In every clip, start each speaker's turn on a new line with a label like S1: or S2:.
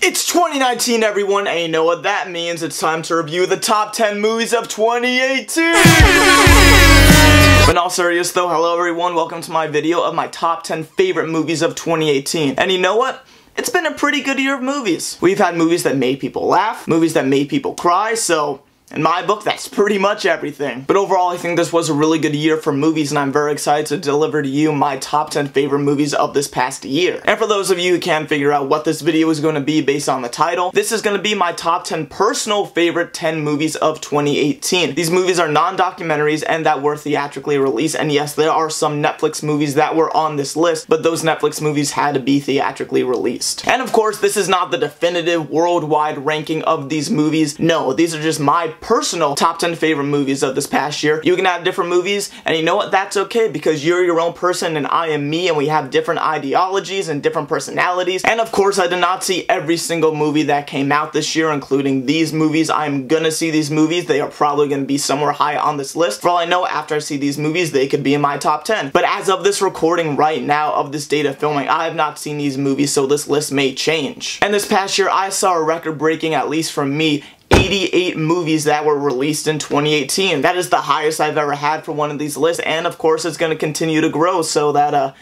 S1: It's 2019, everyone, and you know what that means. It's time to review the top 10 movies of 2018! But in all serious though, hello everyone, welcome to my video of my top 10 favorite movies of 2018. And you know what? It's been a pretty good year of movies. We've had movies that made people laugh, movies that made people cry, so in my book, that's pretty much everything. But overall, I think this was a really good year for movies, and I'm very excited to deliver to you my top 10 favorite movies of this past year. And for those of you who can't figure out what this video is going to be based on the title, this is going to be my top 10 personal favorite 10 movies of 2018. These movies are non-documentaries and that were theatrically released, and yes, there are some Netflix movies that were on this list, but those Netflix movies had to be theatrically released. And of course, this is not the definitive worldwide ranking of these movies. No, these are just my personal top 10 favorite movies of this past year. You can have different movies, and you know what? That's okay, because you're your own person and I am me, and we have different ideologies and different personalities. And of course, I did not see every single movie that came out this year, including these movies. I'm gonna see these movies. They are probably gonna be somewhere high on this list. For all I know, after I see these movies, they could be in my top 10. But as of this recording right now, of this date of filming, I have not seen these movies, so this list may change. And this past year, I saw a record-breaking, at least from me, 88 movies that were released in 2018. That is the highest I've ever had for one of these lists, and of course it's going to continue to grow, so that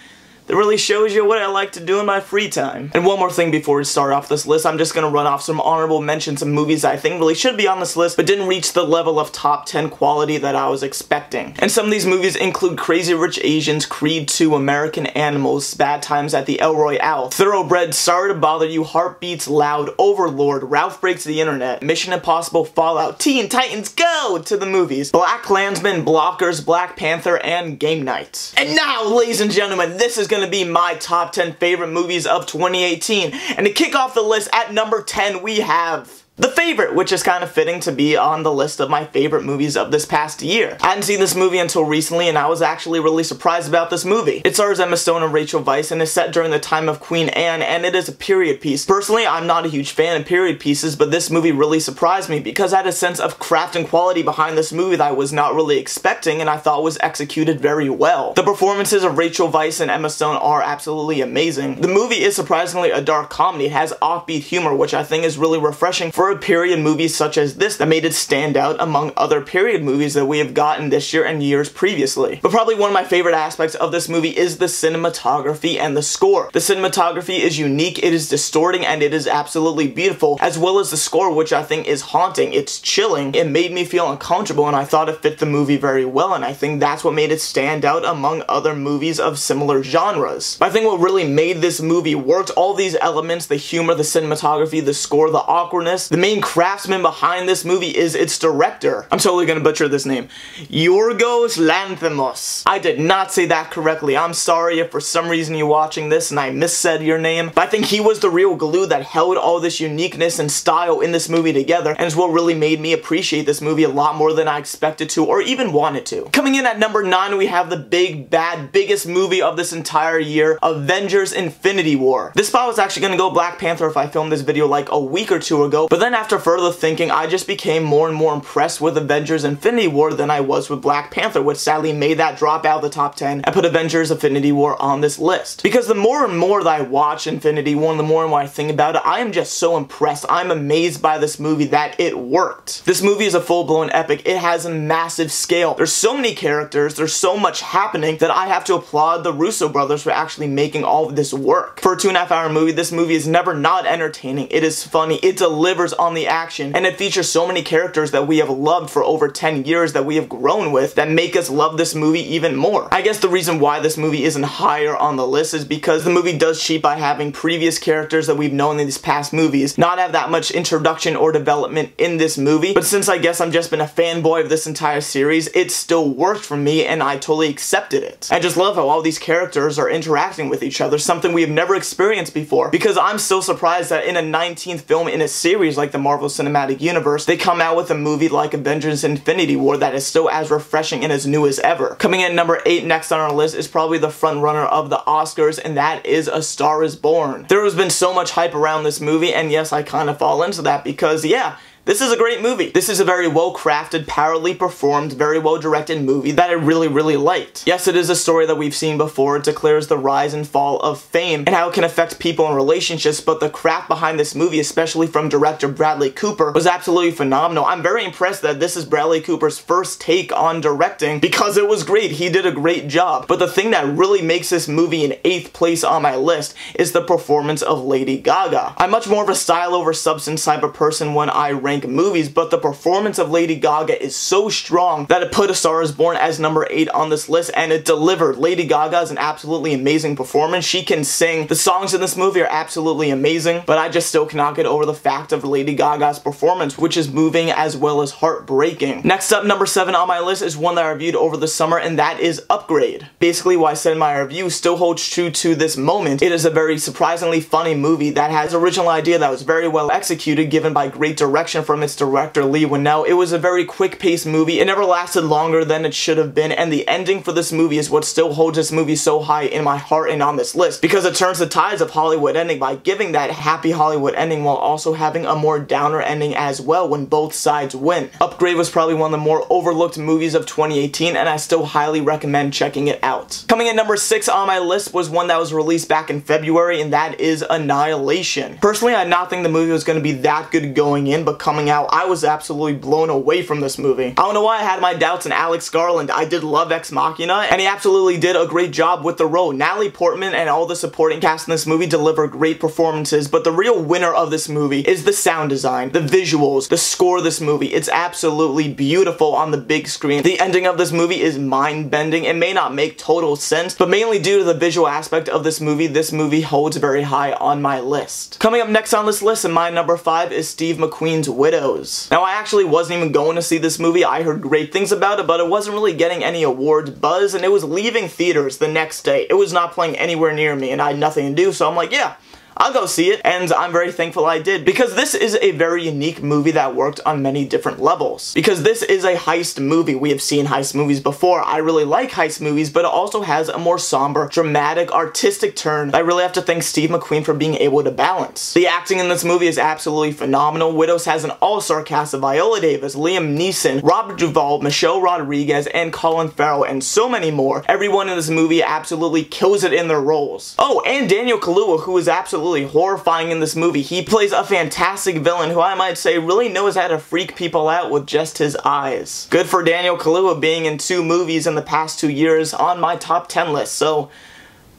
S1: really shows you what I like to do in my free time. And one more thing before we start off this list, I'm just gonna run off some honorable mentions of movies that I think really should be on this list, but didn't reach the level of top 10 quality that I was expecting. And some of these movies include Crazy Rich Asians, Creed 2, American Animals, Bad Times at the El Royale, Thoroughbred, Sorry to Bother You, Heartbeats Loud, Overlord, Ralph Breaks the Internet, Mission Impossible, Fallout, Teen Titans Go! To the movies, Black Klansman, Blockers, Black Panther, and Game Night. And now, ladies and gentlemen, this is gonna be my top 10 favorite movies of 2018. And to kick off the list at number 10, we have The Favorite, which is kind of fitting to be on the list of my favorite movies of this past year. I hadn't seen this movie until recently, and I was actually really surprised about this movie. It stars Emma Stone and Rachel Weisz, and is set during the time of Queen Anne, and it is a period piece. Personally, I'm not a huge fan of period pieces, but this movie really surprised me because I had a sense of craft and quality behind this movie that I was not really expecting, and I thought was executed very well. The performances of Rachel Weisz and Emma Stone are absolutely amazing. The movie is surprisingly a dark comedy. It has offbeat humor, which I think is really refreshing for a period movie such as this that made it stand out among other period movies that we have gotten this year and years previously. But probably one of my favorite aspects of this movie is the cinematography and the score. The cinematography is unique, it is distorting, and it is absolutely beautiful, as well as the score, which I think is haunting. It's chilling. It made me feel uncomfortable, and I thought it fit the movie very well, and I think that's what made it stand out among other movies of similar genres. But I think what really made this movie work, all these elements, the humor, the cinematography, the score, the awkwardness, the main craftsman behind this movie is its director. I'm totally gonna butcher this name. Yorgos Lanthimos. I did not say that correctly. I'm sorry if for some reason you're watching this and I missaid your name, but I think he was the real glue that held all this uniqueness and style in this movie together, and is what really made me appreciate this movie a lot more than I expected to or even wanted to. Coming in at number 9, we have the big, bad, biggest movie of this entire year, Avengers Infinity War. This spot was actually gonna go Black Panther if I filmed this video like a week or two ago, but then after further thinking, I just became more and more impressed with Avengers Infinity War than I was with Black Panther, which sadly made that drop out of the top 10 and put Avengers Infinity War on this list. Because the more and more that I watch Infinity War, and the more and more I think about it, I am just so impressed. I'm amazed by this movie that it worked. This movie is a full-blown epic. It has a massive scale. There's so many characters, there's so much happening that I have to applaud the Russo brothers for actually making all of this work. For a 2.5 hour movie, this movie is never not entertaining. It is funny. It delivers on the action, and it features so many characters that we have loved for over 10 years that we have grown with that make us love this movie even more. I guess the reason why this movie isn't higher on the list is because the movie does cheat by having previous characters that we've known in these past movies not have that much introduction or development in this movie, but since I guess I've just been a fanboy of this entire series, it still worked for me and I totally accepted it. I just love how all these characters are interacting with each other, something we have never experienced before, because I'm still surprised that in a 19th film in a series like the Marvel Cinematic Universe, they come out with a movie like Avengers Infinity War that is still as refreshing and as new as ever. Coming in number 8 next on our list is probably the front runner of the Oscars, and that is A Star is Born. There has been so much hype around this movie, and yes, I kind of fall into that because, yeah, This is a great movie. This is a very well crafted, powerfully performed, very well directed movie that I really liked. Yes, it is a story that we've seen before. It declares the rise and fall of fame and how it can affect people and relationships, but the craft behind this movie, especially from director Bradley Cooper, was absolutely phenomenal. I'm very impressed that this is Bradley Cooper's first take on directing because it was great. He did a great job. But the thing that really makes this movie in 8th place on my list is the performance of Lady Gaga. I'm much more of a style over substance type of person when I rank movies, but the performance of Lady Gaga is so strong that it put A Star Is Born as number 8 on this list, and it delivered. Lady Gaga is an absolutely amazing performance. She can sing. The songs in this movie are absolutely amazing, but I just still cannot get over the fact of Lady Gaga's performance, which is moving as well as heartbreaking. Next up, number 7 on my list is one that I reviewed over the summer, and that is Upgrade. Basically, what I said in my review still holds true to this moment. It is a very surprisingly funny movie that has an original idea that was very well executed, given by great direction from its director Lee Winnell. It was a very quick-paced movie. It never lasted longer than it should have been, and the ending for this movie is what still holds this movie so high in my heart and on this list, because it turns the tides of Hollywood ending by giving that happy Hollywood ending while also having a more downer ending as well when both sides win. Upgrade was probably one of the more overlooked movies of 2018, and I still highly recommend checking it out. Coming in number 6 on my list was one that was released back in February, and that is Annihilation. Personally, I did not think the movie was going to be that good going in, but coming out, I was absolutely blown away from this movie. I don't know why I had my doubts in Alex Garland. I did love Ex Machina, and he absolutely did a great job with the role. Natalie Portman and all the supporting cast in this movie deliver great performances, but the real winner of this movie is the sound design, the visuals, the score of this movie. It's absolutely beautiful on the big screen. The ending of this movie is mind-bending. It may not make total sense, but mainly due to the visual aspect of this movie holds very high on my list. Coming up next on this list, and my number 5, is Steve McQueen's Widows. Now, I actually wasn't even going to see this movie. I heard great things about it, but it wasn't really getting any awards buzz, and it was leaving theaters the next day. It was not playing anywhere near me, and I had nothing to do, so I'm like, yeah, I'll go see it, and I'm very thankful I did, because this is a very unique movie that worked on many different levels. Because this is a heist movie. We have seen heist movies before. I really like heist movies, but it also has a more somber, dramatic, artistic turn that I really have to thank Steve McQueen for being able to balance. The acting in this movie is absolutely phenomenal. Widows has an all-star cast of Viola Davis, Liam Neeson, Robert Duvall, Michelle Rodriguez, and Colin Farrell, and so many more. Everyone in this movie absolutely kills it in their roles. Oh, and Daniel Kaluuya, who is absolutely horrifying in this movie. He plays a fantastic villain who I might say really knows how to freak people out with just his eyes. Good for Daniel Kaluuya being in 2 movies in the past 2 years on my top 10 list, so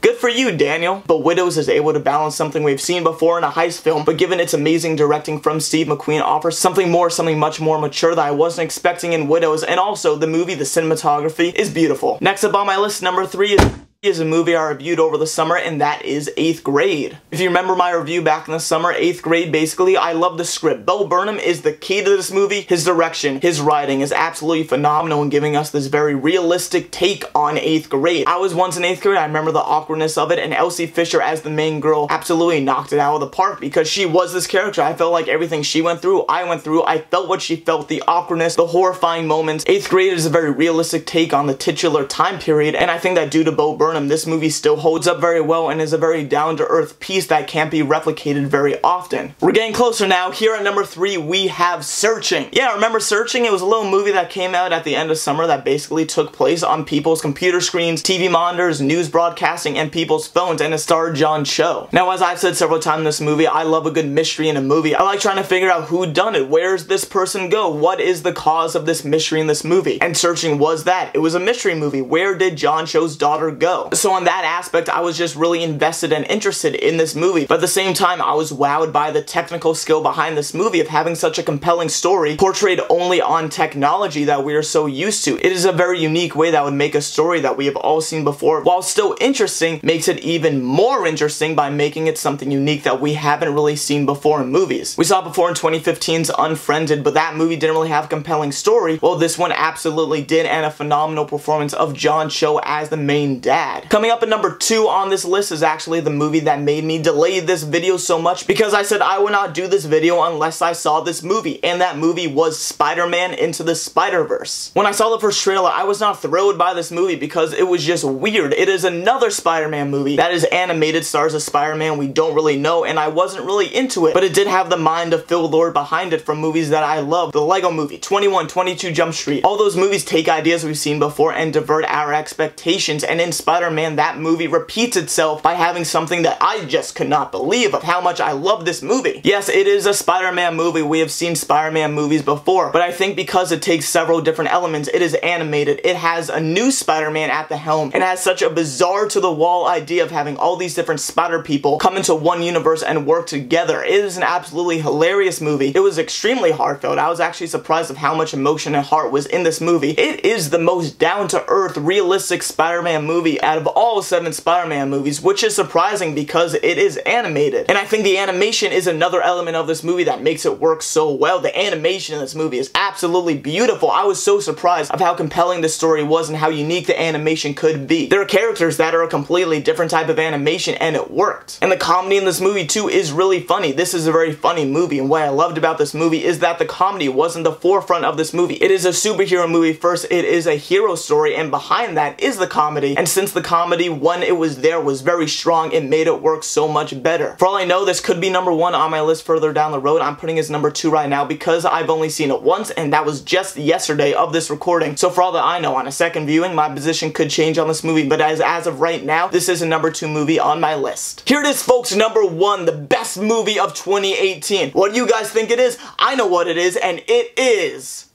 S1: good for you, Daniel. But Widows is able to balance something we've seen before in a heist film, but given its amazing directing from Steve McQueen, offers something much more mature that I wasn't expecting in Widows, and also the movie, the cinematography, is beautiful. Next up on my list, number 3 is a movie I reviewed over the summer, and that is 8th Grade. If you remember my review back in the summer, 8th Grade, basically, I love the script. Bo Burnham is the key to this movie. His direction, his writing is absolutely phenomenal in giving us this very realistic take on 8th Grade. I was once in 8th grade, I remember the awkwardness of it, and Elsie Fisher as the main girl absolutely knocked it out of the park because she was this character. I felt like everything she went through, I went through. I felt what she felt, the awkwardness, the horrifying moments. 8th Grade is a very realistic take on the titular time period, and I think that due to Bo Burnham, this movie still holds up very well and is a very down-to-earth piece that can't be replicated very often. We're getting closer now. Here at number 3, we have Searching. Yeah, remember Searching? It was a little movie that came out at the end of summer that basically took place on people's computer screens, TV monitors, news broadcasting, and people's phones, and it starred John Cho. Now, as I've said several times in this movie, I love a good mystery in a movie. I like trying to figure out who done it. Where's this person go? What is the cause of this mystery in this movie? And Searching was that. It was a mystery movie. Where did John Cho's daughter go? So on that aspect, I was just really invested and interested in this movie, but at the same time, I was wowed by the technical skill behind this movie of having such a compelling story portrayed only on technology that we are so used to. It is a very unique way that would make a story that we have all seen before, while still interesting, makes it even more interesting by making it something unique that we haven't really seen before in movies. We saw it before in 2015's Unfriended, but that movie didn't really have a compelling story. Well, this one absolutely did, and a phenomenal performance of John Cho as the main dad. bad. Coming up at number 2 on this list is actually the movie that made me delay this video so much because I said I would not do this video unless I saw this movie, and that movie was Spider-Man Into the Spider-Verse. When I saw the first trailer, I was not thrilled by this movie because it was just weird. It is another Spider-Man movie that is animated, stars a Spider-Man we don't really know, and I wasn't really into it, but it did have the mind of Phil Lord behind it from movies that I love. The Lego Movie, 21, 22 Jump Street. All those movies take ideas we've seen before and divert our expectations, and in Spider-Man, that movie repeats itself by having something that I just could not believe of how much I love this movie. Yes, it is a Spider-Man movie. We have seen Spider-Man movies before, but I think because it takes several different elements, it is animated, it has a new Spider-Man at the helm, and has such a bizarre to-the-wall idea of having all these different Spider people come into one universe and work together. It is an absolutely hilarious movie. It was extremely heartfelt. I was actually surprised of how much emotion and heart was in this movie. It is the most down-to-earth, realistic Spider-Man movie out of all 7 Spider-Man movies, which is surprising because it is animated. And I think the animation is another element of this movie that makes it work so well. The animation in this movie is absolutely beautiful. I was so surprised of how compelling the story was and how unique the animation could be. There are characters that are a completely different type of animation, and it worked. And the comedy in this movie too is really funny. This is a very funny movie, and what I loved about this movie is that the comedy wasn't the forefront of this movie. It is a superhero movie first, it is a hero story, and behind that is the comedy. And since the comedy, when it was there, was very strong, it made it work so much better. For all I know, this could be number 1 on my list further down the road. I'm putting it as number 2 right now because I've only seen it once, and that was just yesterday of this recording. So for all that I know, on a second viewing, my position could change on this movie, but as of right now, this is a number 2 movie on my list. Here it is, folks, number 1, the best movie of 2018. What do you guys think it is? I know what it is, and it is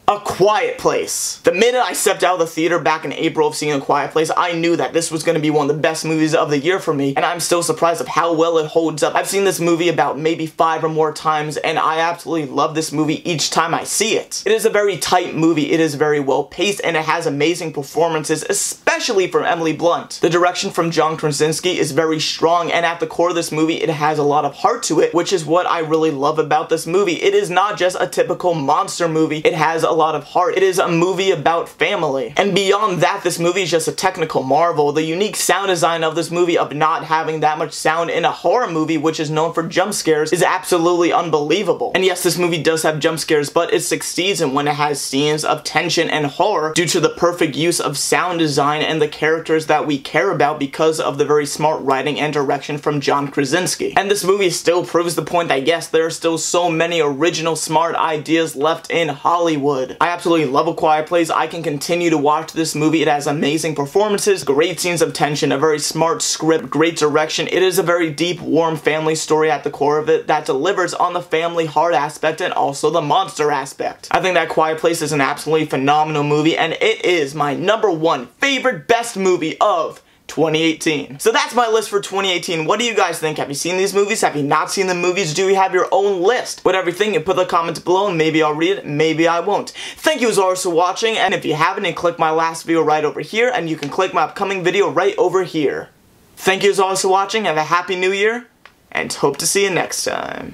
S1: A Quiet Place. The minute I stepped out of the theater back in April of seeing A Quiet Place, I knew that this was going to be one of the best movies of the year for me, and I'm still surprised of how well it holds up. I've seen this movie about maybe 5 or more times, and I absolutely love this movie each time I see it. It is a very tight movie, it is very well paced, and it has amazing performances, especially from Emily Blunt. The direction from John Krasinski is very strong, and at the core of this movie, it has a lot of heart to it, which is what I really love about this movie. It is not just a typical monster movie, it has a lot of heart. It is a movie about family. And beyond that, this movie is just a technical marvel. The unique sound design of this movie, of not having that much sound in a horror movie, which is known for jump scares, is absolutely unbelievable. And yes, this movie does have jump scares, but it succeeds in when it has scenes of tension and horror due to the perfect use of sound design and the characters that we care about because of the very smart writing and direction from John Krasinski. And this movie still proves the point that yes, there are still so many original smart ideas left in Hollywood. I absolutely love A Quiet Place. I can continue to watch this movie. It has amazing performances, great scenes of tension, a very smart script, great direction. It is a very deep, warm family story at the core of it that delivers on the family heart aspect and also the monster aspect. I think that Quiet Place is an absolutely phenomenal movie, and it is my number 1 favorite best movie of 2018. So that's my list for 2018. What do you guys think? Have you seen these movies? Have you not seen the movies? Do you have your own list? With everything, you put the comments below and maybe I'll read it, maybe I won't. Thank you as always for watching, and if you haven't, then click my last video right over here, and you can click my upcoming video right over here. Thank you as always for watching, have a happy new year, and hope to see you next time.